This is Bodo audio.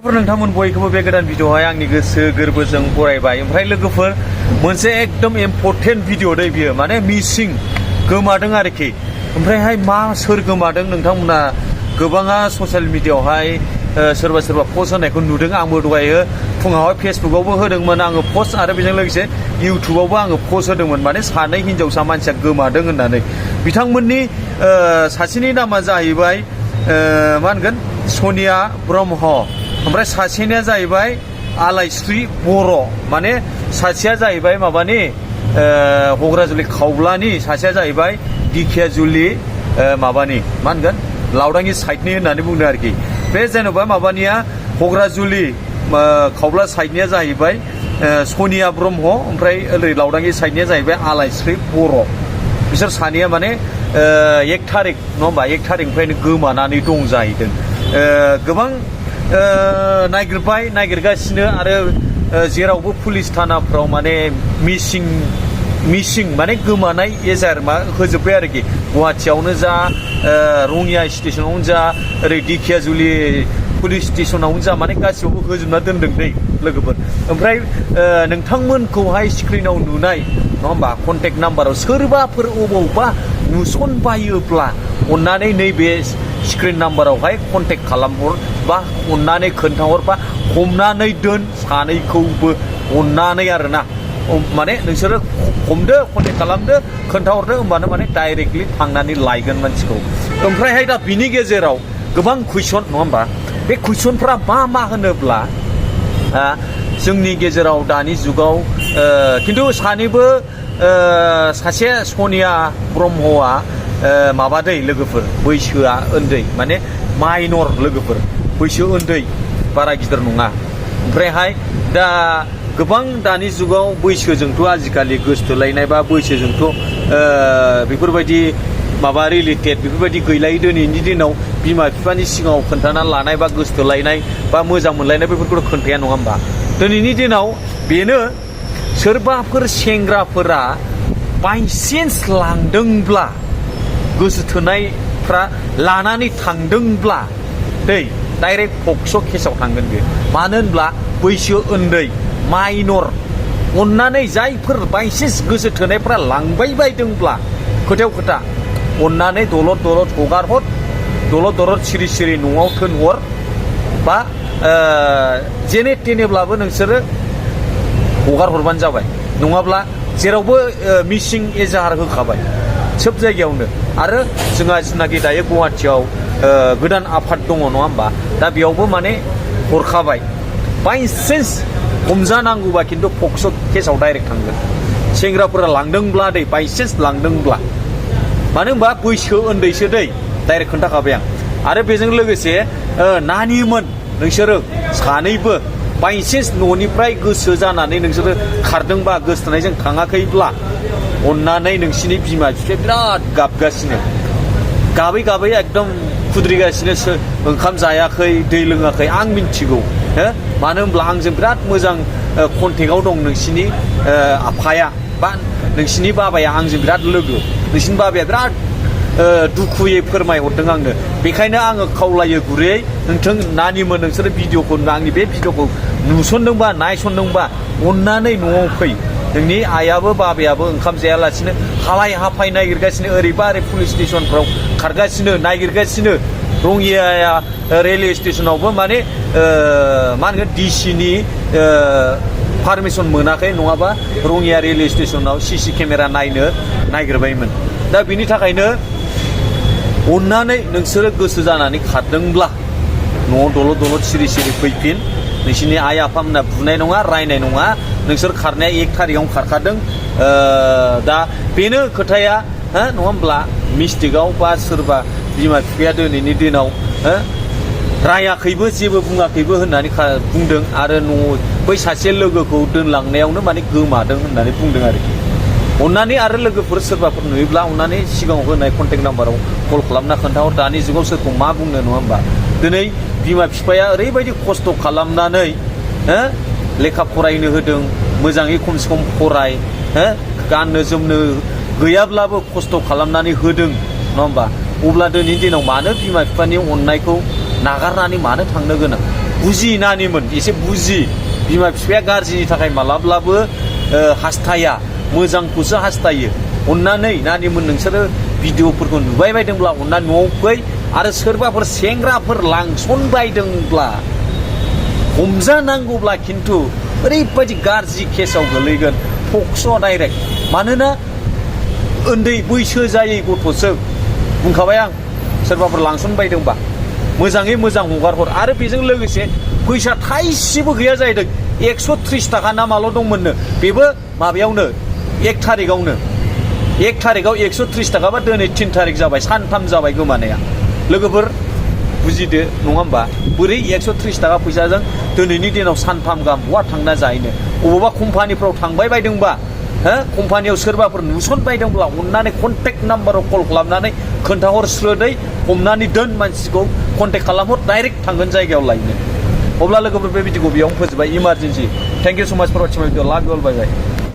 नोंथांमोन बयखौबो बे गोदान भिडिअआवहाय आंनि गोसो गोरबोजों बरायबाय। ओमफ्राय लोगोफोर मोनसे एकदम इम्पर्टेन्ट भिडिअ दै बियो, माने मिसिं गोमादों आरोखि। ओमफ्रायहाय मा सोर गोमादों नोंथांमोना गोबाङा ससियेल मिडियाआवहाय सोरबा सोरबा पस्ट होनायखौ नुदों। आंबो दहायो फुङावहाय फेसबुकआवबो होदोंमोन आङो पस्ट, आरो बेजों लोगोसे इउटुबावबो आङो पस्ट होदोंमोन, माने सानै हिनजावसा मानसिया गोमादों होननानै। बिथांमोननि सासेनि नामा जाहैबाय मा होनगोन सनिया ब्रह्म, ओमफ्राय सासेनिया जाहैबाय आलायस्रि बर'। माने सासेया जाहैबाय माबानि हग्राजुलि खावब्लानि, सासेया जाहैबाय दिखियाजुलि माबानि मा होनगोन लावदांगि साइडनि होननानै बुंदों आरोखि। बे जेन'बा माबानिया हग्राजुलि खावब्ला साइडनिया जाहैबाय सनिया ब्रह्म, ओमफ्राय ओरै लावदांगि साइडनिया जाहैबाय आलायस्रि बर'। बिसोर सानैया माने 1 थारिख नङा होमबा, 1 थारिखनिफ्रायनो गोमानानै दं जाहैदों। गोबां नागिरगासिनो, आरो जेरावबो पुलिस थानाफ्राव माने मिसिं माने गोमानाय एजाहार मा होजोब्बाय आरोखि। गुवाहाटियावनो जा, रङिया स्टेसनावनो जा, ओरै दिखियाजुलि पुलिस स्टेसनावनो जा, माने गासिबावबो होजोबना दोनदों दै लोगोफोर। ओमफ्राय नोंथांमोनखौहाय स्क्रिनाव नुनाय नङा होमबा कन्टेक्ट नाम्बाराव सोरबाफोर अबावबा नुसनबायोब्ला अन्नानै नैबे स्क्रिन नाम्बारावहाय कन्टेक्ट खालामहर, बा अन्नानै खोन्थाहर, बा हमनानै दोन सानैखौबो अन्नानै आरोना। माने नोंसोरो हमदो, कन्टेक्ट खालामदो, खोन्थाहरदो, होमबानो माने डाइरेक्टलि थांनानै लायगोन मानसिखौ। ओमफ्रायहाय दा बिनि गेजेराव गोबां कुइसन नङा होमबा, बे कुइसनफ्रा मा होनोब्ला जोंनि गेजेराव दानि जुगाव खिन्थु सानैबो सासे सनिया ब्रह्मआ माबादै लोगोफोर, बैसोआ उन्दै, माने माइनर लोगोफोर, बैसो उन्दै, बारा गिदिर नङा। ओमफ्रायहाय दा गोबां दानि जुगाव बैसोजोंथ' आजिखालि गोसथोलायनाय बा बैसोजोंथ' बेफोरबायदि माबा रिलेटेड बेफोरबायदि गैलायै। दिनैनि दिनाव बिमा बिफानि सिगाङाव खोन्थानानै लानाय बा गोसथोलायनाय बा मोजां मोनलायनाय बेफोरखौथ' खोन्थाया नङा होमबा। दिनैनि दिनाव बेनो सोरबाफोर सेंग्राफोरा बायसेन्स लांदोंब्ला, गोसोथोनायफ्रा लानानै थांदोंब्ला दै डाइरेक्ट पक्स' केसाव थांगोन बे। मानो होनब्ला बैसो उन्दै, माइनर। अन्नानै जायफोर बायसेन्स गोसो थोनायफ्रा लांबाय बायदोंब्ला खोथायाव खोथा अन्नानै दलद हगार हर, दलद सिरि न'आव थोनहर, बा जेने थेनेब्लाबो नोंसोरो हगार हरबानो जाबाय। नङाब्ला जेरावबो मिसिं एजाहार होखाबाय सोब जायगायावनो। आरो जोंहा जिनाखि दायो गुवाहाटियाव गोदान आफाद दङ नङा होमबा, दा बेयावबो माने हरखाबाय। बायसेन्स हमजानांगौबा खिन्थु पक्स' केसाव डाइरेक्ट थांगोन सेंग्राफोरा लांदोंब्ला दै, बायसेन्स लांदोंब्ला। मानो होनबा बैसो उन्दैसो दै, डाइरेक्ट खोन्थाखाबाय आं। आरो बेजों लोगोसे नानिमोन नोंसोरो सानैबो बायसेन्स न'निफ्राय गोसो जानानै नोंसोरो खारदोंबा, गोसथोनायजों थाङाखैब्ला अन्नानै नोंसिनि बिमा बिफाया बिराद गाबगासिनो, गाबै एकदम खुद्रिगासिनो, ओंखाम जायाखै, दै लोङाखै। आं मिन्थिगौ, मानो होनब्ला आंजों बिराद मोजां कन्टेक्टआव दं नोंसिनि आफाया, बा नोंसिनि बाबाया आंजों बिराद लोगो। नोंसिनि बाबाया बिराद दुखुयै फोरमायहरदों आंनो। बेखायनो आङो खावलायो गुरैयै, नानिमोन नोंसोरो भिडिअखौ, आंनि बे भिडिअखौ नुसनदोंबा नायसनदोंबा अन्नानै न'आव फै। नोंनि आइयाबो बाबायाबो ओंखाम जायालासिनो हालाय हाफाय नागिरगासिनो, ओरैबा ओरै पुलिस स्टेसनफ्राव खारगासिनो, नागिरगासिनो। रङिया रेलवे स्टेसनावबो माने मा होनगोन डिसिनि पारमिसन मोनाखै, नङाबा रङिया रेलवे स्टेसनाव CC केमेरा नायनो नागिरबायमोन। दा बिनि थाखायनो अन्नानै नोंसोरो गोसो जानानै खारदोंब्ला न'आव दलद सिरि फैफिन। नोंसिनि आइ आफामोना बुनाय नङा, रायनाय नङा। नोंसोर खारनाया 1 थारिखआवनो खारखादों। दा बेनो खोथाया, नङा होमब्ला मिस्टेकआव बा सोरबा बिमा बिफाया दिनैनि दिनाव रायाखैबो, जेबो बुङाखैबो होननानै बुंदों। आरो बै सासे लोगोखौ दोनलांनायावनो माने गोमादों होननानै बुंदों आरोखि। अन्नानै आरो लोगोफोर सोरबाफोर नुयोब्ला अन्नानै सिगाङाव होनाय कन्टेक्ट नाम्बाराव कल खालामना खोन्थाहर। दानि जुगाव सोरखौ मा बुंनो नङा होमबा। दिनै बिमा बिफाया ओरैबायदि खस्थ' खालामनानै लेखा फरायनो होदों, मोजाङै खमसे खम फराय, गाननो जोमनो गैयाब्लाबो खस्थ' खालामनानै होदों नङा होमबा। अब्ला दिनैनि दिनाव मानो बिमा बिफानि अननायखौ नागारनानै मानो थांनो गोनां? बुजिनानैमोन एसे बुजि बिमा बिफाया गाज्रिनि थाखाय मालाब्लाबो हास्थाया मोजांखौसो हास्थायो अन्नानै नानिमोन नोंसोरो भिडिअफोरखौ नुबाय बायदोंब्ला अन्नानै न'आव फै आरो सोरबाफोर सेंग्राफोर लांसनबायदोंब्ला हमजानांगौब्ला खिन्थु ओरैबायदि गाज्रि केसाव गोलैगोन पक्स' डाइरेक्ट मानोना उन्दै बैसो जायै गथ'सो बुंखाबाय आं सोरबाफोर लांसनबायदोंबा मोजाङै मोजां हगार हर आरो बेजों लोगोसे फैसा थाइसेबो गैया जाहैदों 130 थाखा ना माल' दंमोननो बेबो माबायावनो 1 थारिखआवनो 1 थारिखआव 130 थाखाबा दिनै 3 थारिख जाबाय सानथाम जाबाय गोमानाया लोगोफोर बुजिदो नङा होमबा बोरै 130 थाखा फैसाजों दिनैनि दिनाव सानथाम गाहाम बहा थांना जाहैनो अबावबा कम्पानिफ्राव थांबाय बायदोंबा कम्पानियाव सोरबाफोर नुसनबायदोंब्ला अन्नानै कन्टेक्ट नाम्बाराव कल खालामनानै खोन्थाहरस्रोदै हमनानै दोन मानसिखौ कन्टेक्ट खालामहर डाइरेक्ट थांगोन जायगायाव लायनो अब्ला लोगोफोर बे भिडिअखौ बेयावनो फोजोबबाय इमारजेन्सि थेंक इउ सो माच फर वाचिं माय भिडिअ लाभ इउ अल बाय बाय